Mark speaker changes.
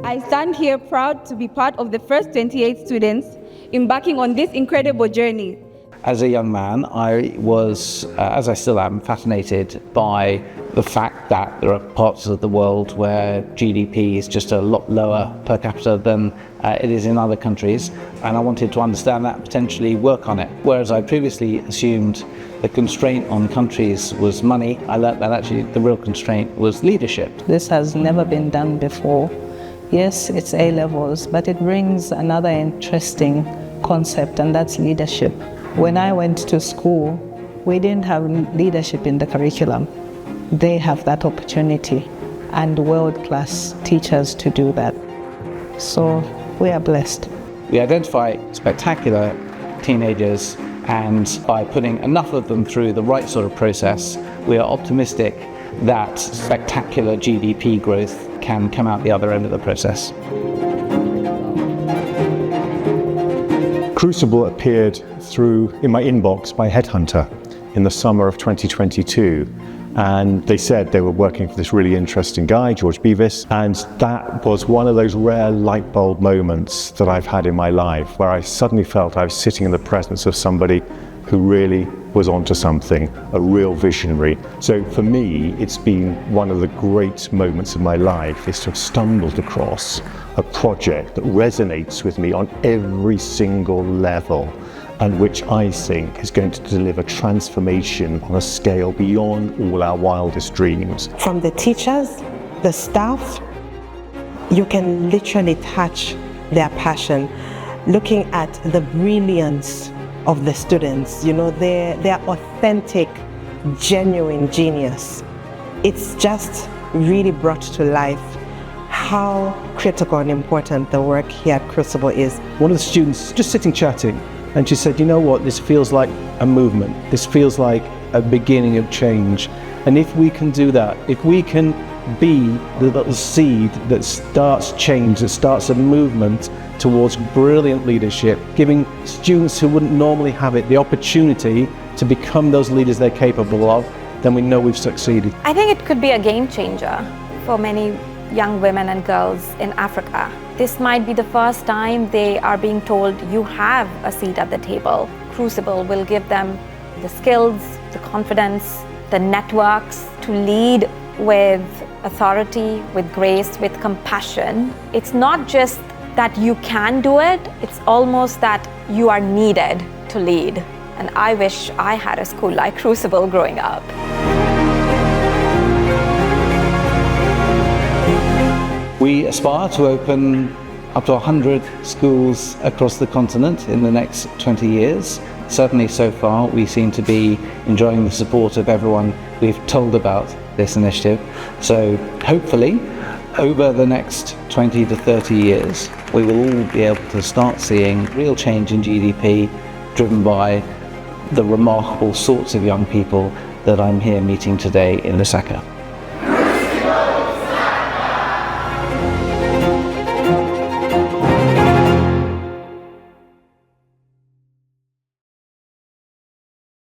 Speaker 1: I stand here proud to be part of the first 28 students embarking on this incredible journey.
Speaker 2: As a young man, I was, as I still am, fascinated by the fact that there are parts of the world where GDP is just a lot lower per capita than it is in other countries, and I wanted to understand that and potentially work on it. Whereas I previously assumed the constraint on countries was money, I learnt that actually the real constraint was leadership.
Speaker 3: This has never been done before. Yes, it's A-levels, but it brings another interesting concept, and that's leadership. When I went to school, we didn't have leadership in the curriculum. They have that opportunity and world-class teachers to do that. So we are blessed.
Speaker 2: We identify spectacular teenagers, and by putting enough of them through the right sort of process, we are optimistic that spectacular GDP growth can come out the other end of the process.
Speaker 4: Crucible appeared in my inbox by Headhunter in the summer of 2022, and they said they were working for this really interesting guy, George Beavis, and that was one of those rare light bulb moments that I've had in my life where I suddenly felt I was sitting in the presence of somebody who really was onto something, a real visionary. So for me, it's been one of the great moments of my life is to have stumbled across a project that resonates with me on every single level, and which I think is going to deliver transformation on a scale beyond all our wildest dreams.
Speaker 5: From the teachers, the staff, you can literally touch their passion, looking at the brilliance of the students, their authentic, genuine genius. It's just really brought to life how critical and important the work here at Crucible is.
Speaker 6: One of the students just sitting chatting, and she said, you know what, this feels like a movement. This feels like a beginning of change. And if we can do that, if we can be the little seed that starts change, that starts a movement towards brilliant leadership, giving students who wouldn't normally have it the opportunity to become those leaders they're capable of, then we know we've succeeded.
Speaker 7: I think it could be a game changer for many young women and girls in Africa. This might be the first time they are being told you have a seat at the table. Crucible will give them the skills, the confidence, the networks to lead with authority, with grace, with compassion. It's not just that you can do it, it's almost that you are needed to lead. And I wish I had a school like Crucible growing up.
Speaker 2: We aspire to open up to 100 schools across the continent in the next 20 years. Certainly so far we seem to be enjoying the support of everyone we've told about this initiative. So hopefully over the next 20 to 30 years we will all be able to start seeing real change in GDP driven by the remarkable sorts of young people that I'm here meeting today in Lusaka.